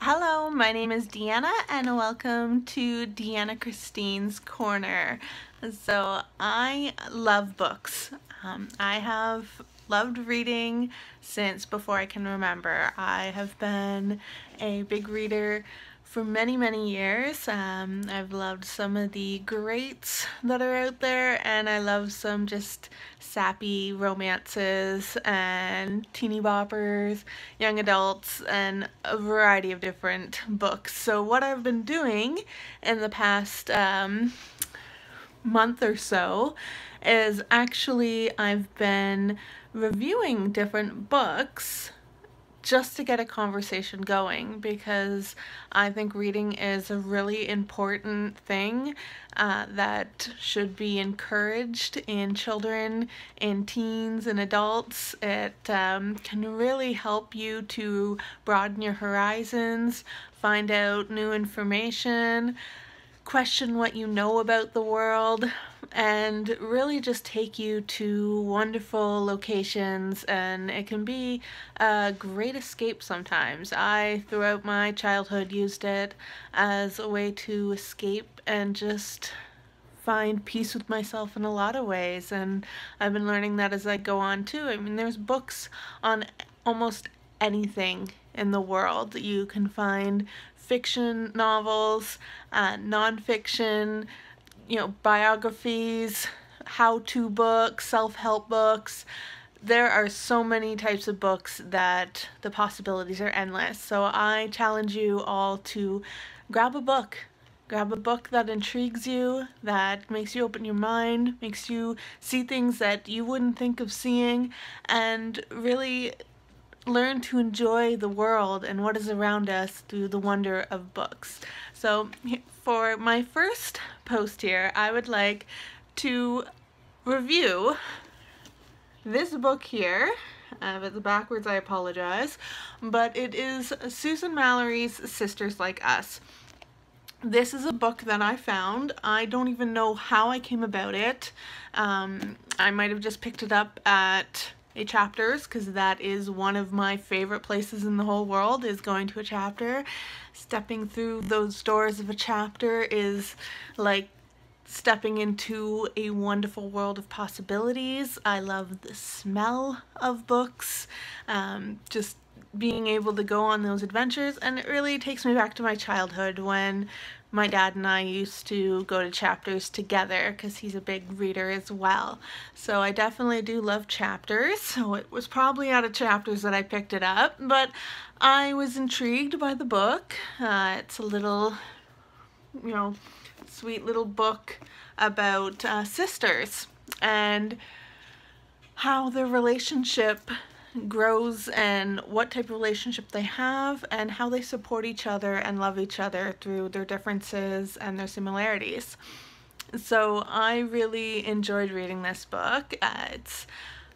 Hello, my name is Deanna and welcome to Deanna Christine's Corner. So I love books. I have loved reading since before I can remember. I have been a big reader for many years. I've loved some of the greats that are out there, and I love some just sappy romances and teeny boppers, young adults, and a variety of different books. So what I've been doing in the past month or so is actually I've been reviewing different books just to get a conversation going, because I think reading is a really important thing that should be encouraged in children, in teens, and adults. It can really help you to broaden your horizons, find out new information, question what you know about the world, and really just take you to wonderful locations, and it can be a great escape sometimes. I, throughout my childhood, used it as a way to escape and just find peace with myself in a lot of ways, and I've been learning that as I go on too. I mean, there's books on almost anything in the world. You can find fiction novels, nonfiction, biographies, how-to books, self-help books. There are so many types of books that the possibilities are endless. So I challenge you all to grab a book. Grab a book that intrigues you, that makes you open your mind, makes you see things that you wouldn't think of seeing, and really learn to enjoy the world and what is around us through the wonder of books. So for my first post here, I would like to review this book here. If it's backwards, I apologize, but it is Susan Mallery's Sisters Like Us. This is a book that I found. I don't even know how I came about it. I might have just picked it up at a Chapters, because that is one of my favorite places in the whole world, is going to a Chapter. Stepping through those doors of a Chapter is like stepping into a wonderful world of possibilities. I love the smell of books, just being able to go on those adventures, and it really takes me back to my childhood when my dad and I used to go to Chapters together, because he's a big reader as well. So I definitely do love Chapters. So it was probably out of Chapters that I picked it up, but I was intrigued by the book. It's a little, sweet little book about sisters and how their relationship grows and what type of relationship they have and how they support each other and love each other through their differences and their similarities. So I really enjoyed reading this book.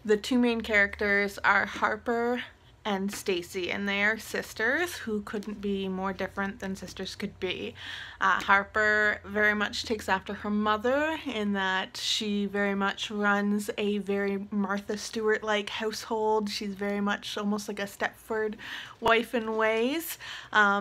The two main characters are Harper and Stacy, and they are sisters who couldn't be more different than sisters could be. Harper very much takes after her mother in that she very much runs a very Martha Stewart-like household. She's very much almost like a Stepford wife in ways,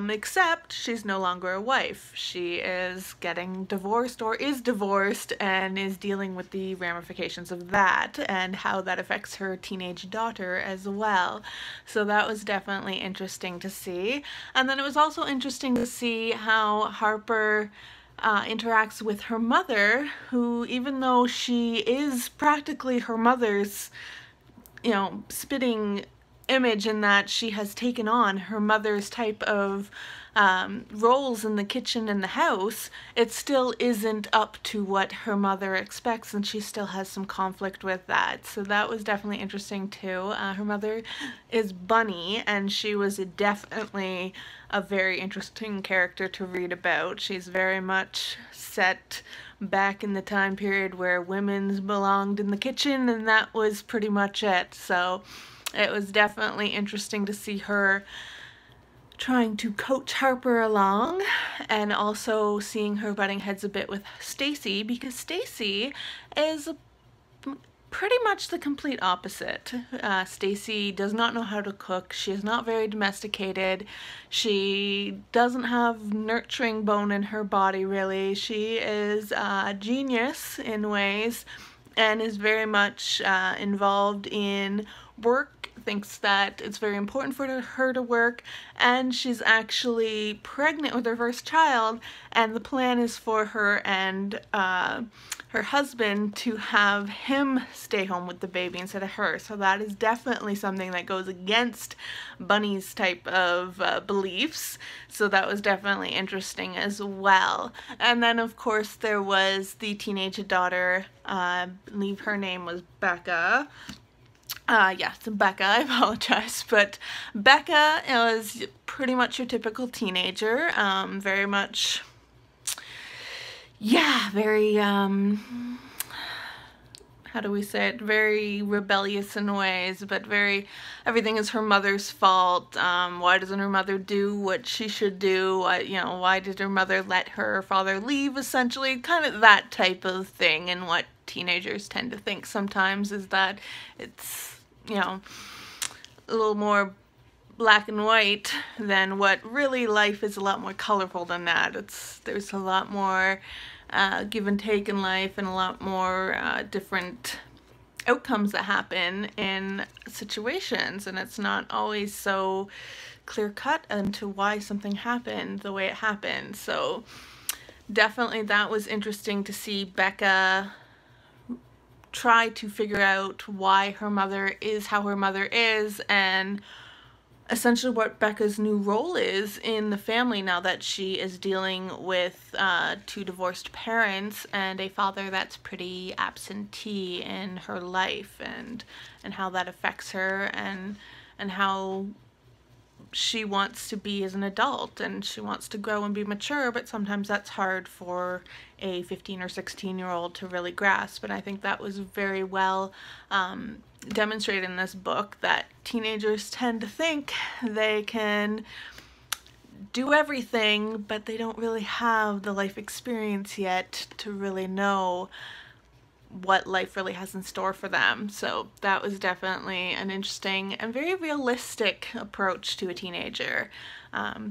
except she's no longer a wife. She is getting divorced, or is divorced, and is dealing with the ramifications of that and how that affects her teenage daughter as well. So that was definitely interesting to see. And then it was also interesting to see how Harper interacts with her mother, who, even though she is practically her mother's, spitting image, in that she has taken on her mother's type of roles in the kitchen and the house, it still isn't up to what her mother expects, and she still has some conflict with that. So that was definitely interesting too. Her mother is Bunny, and she was definitely a very interesting character to read about. She's very much set back in the time period where women's belonged in the kitchen, and that was pretty much it. So it was definitely interesting to see her trying to coach Harper along, and also seeing her butting heads a bit with Stacy, because Stacy is pretty much the complete opposite. Stacy does not know how to cook. She is not very domesticated. She doesn't have nurturing bone in her body, really. She is a genius in ways and is very much involved in work, thinks that it's very important for her to work, and she's actually pregnant with her first child, and the plan is for her and her husband to have him stay home with the baby instead of her. So that is definitely something that goes against Bunny's type of beliefs. So that was definitely interesting as well. And then of course there was the teenage daughter, I believe her name was Becca. Yes, Becca, I apologize, but Becca was pretty much your typical teenager, very much, yeah, very, how do we say it, very rebellious in ways, but very, everything is her mother's fault. Why doesn't her mother do what she should do? Why did her mother let her father leave, essentially? Kind of that type of thing, and what teenagers tend to think sometimes is that it's, a little more black and white than what really life is. A lot more colorful than that. There's a lot more give and take in life, and a lot more different outcomes that happen in situations, and it's not always so clear cut into why something happened the way it happened. So definitely that was interesting to see Becca try to figure out why her mother is how her mother is, and essentially what Becca's new role is in the family now that she is dealing with two divorced parents and a father that's pretty absentee in her life, and how that affects her, and how she wants to be as an adult, and she wants to grow and be mature, but sometimes that's hard for a 15 or 16-year-old to really grasp. And I think that was very well demonstrated in this book, that teenagers tend to think they can do everything, but they don't really have the life experience yet to really know what life really has in store for them. So that was definitely an interesting and very realistic approach to a teenager.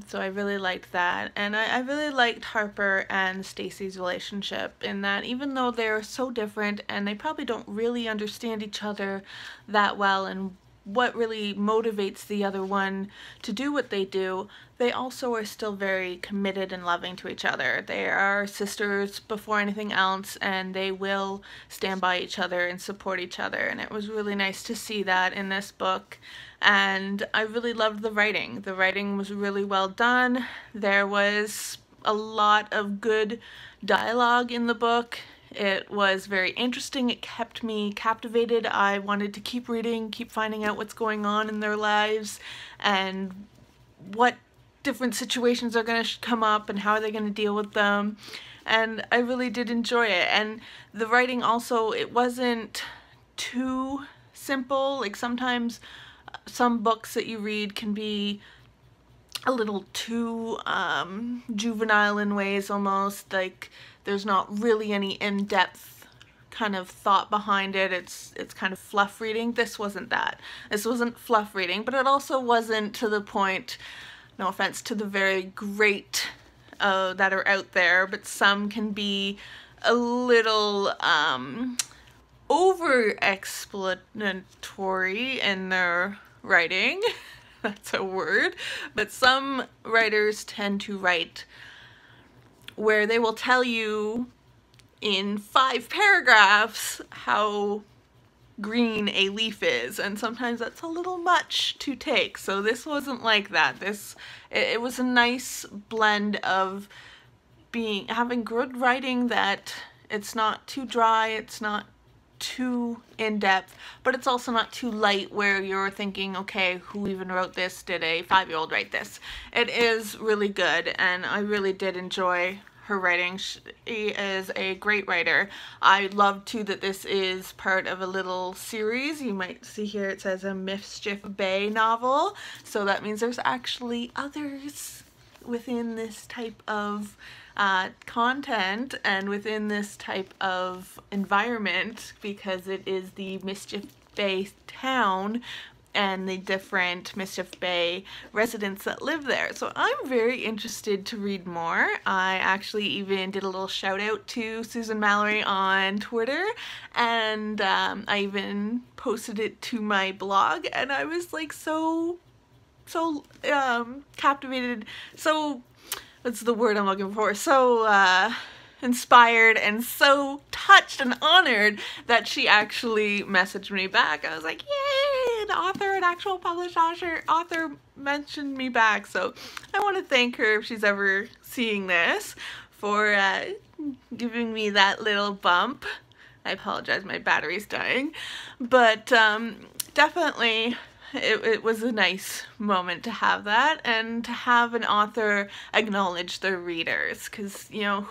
So I really liked that, and I really liked Harper and Stacy's relationship, in that even though they're so different and they probably don't really understand each other that well and what really motivates the other one to do what they do, they also are still very committed and loving to each other. They are sisters before anything else, and they will stand by each other and support each other, and it was really nice to see that in this book. And I really loved the writing. The writing was really well done. There was a lot of good dialogue in the book. It was very interesting. It kept me captivated. I wanted to keep reading, keep finding out what's going on in their lives, and what different situations are going to come up, and how are they going to deal with them. And I really did enjoy it. And the writing also, it wasn't too simple. Like sometimes some books that you read can be a little too juvenile in ways, almost like there's not really any in-depth kind of thought behind it. It's kind of fluff reading. This wasn't that. This wasn't fluff reading, but it also wasn't to the point, no offense to the very great that are out there, but some can be a little over-explanatory in their writing. That's a word. But some writers tend to write where they will tell you in 5 paragraphs how green a leaf is, and sometimes that's a little much to take. So this wasn't like that. It was a nice blend of having good writing, that it's not too dry, it's not too in-depth, but it's also not too light where you're thinking, okay, who even wrote this? Did a 5-year-old write this? It is really good, and I really did enjoy her writing. She is a great writer. I love too that this is part of a little series. You might see here it says a Mischief Bay novel, so that means there's actually others within this type of content and within this type of environment, because it is the Mischief Bay town and the different Mischief Bay residents that live there. So I'm very interested to read more. I actually even did a little shout out to Susan Mallery on Twitter, and I even posted it to my blog, and I was like so captivated, so, what's the word I'm looking for, so inspired and so touched and honored that she actually messaged me back. I was like, yay, an actual published author mentioned me back. So I want to thank her, if she's ever seeing this, for giving me that little bump. I apologize, my battery's dying, but definitely it was a nice moment to have that, and to have an author acknowledge their readers, because, you know,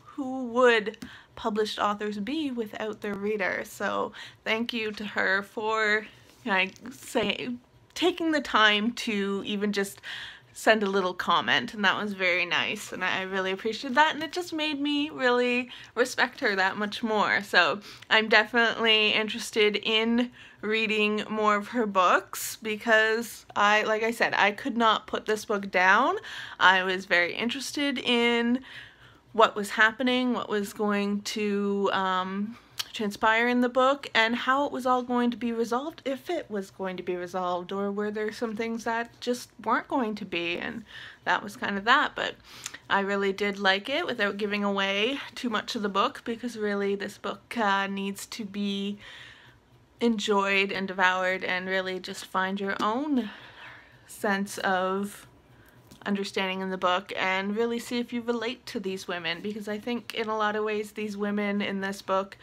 who would published authors be without their readers? So thank you to her for, taking the time to even just send a little comment, and that was very nice, and I really appreciated that, and it just made me really respect her that much more. So I'm definitely interested in reading more of her books, because like I said, I could not put this book down. I was very interested in what was happening, what was going to transpire in the book, and how it was all going to be resolved, if it was going to be resolved, or were there some things that just weren't going to be, and that was kind of that. But I really did like it, without giving away too much of the book, because really this book needs to be enjoyed and devoured, and really just find your own sense of understanding in the book, and really see if you relate to these women, because I think in a lot of ways these women in this book,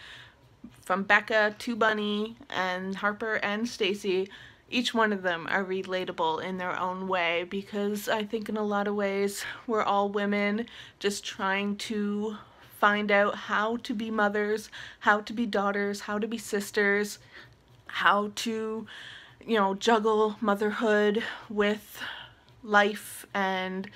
from Becca to Bunny and Harper and Stacy, each one of them are relatable in their own way, because I think in a lot of ways we're all women just trying to find out how to be mothers, how to be daughters, how to be sisters, how to, you know, juggle motherhood with life and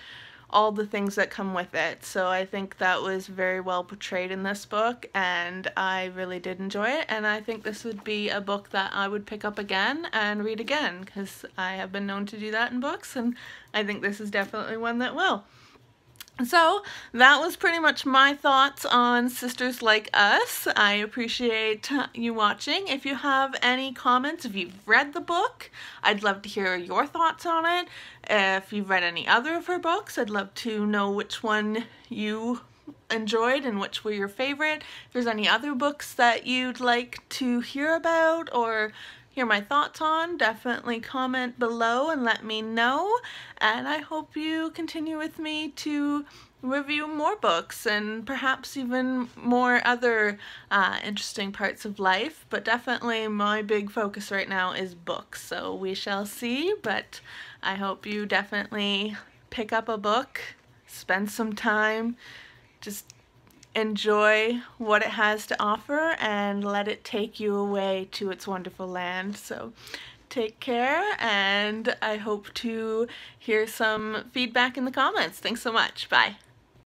all the things that come with it. So I think that was very well portrayed in this book, and I really did enjoy it, and I think this would be a book that I would pick up again and read again, because I have been known to do that in books, and I think this is definitely one that will. So that was pretty much my thoughts on Sisters Like Us. I appreciate you watching. If you have any comments, if you've read the book, I'd love to hear your thoughts on it. If you've read any other of her books, I'd love to know which one you enjoyed and which were your favorite. If there's any other books that you'd like to hear about or hear my thoughts on, definitely comment below and let me know. And I hope you continue with me to review more books and perhaps even more other interesting parts of life. But definitely my big focus right now is books, so we shall see. But I hope you definitely pick up a book, spend some time, just enjoy what it has to offer, and let it take you away to its wonderful land. So take care, and I hope to hear some feedback in the comments. Thanks so much. Bye.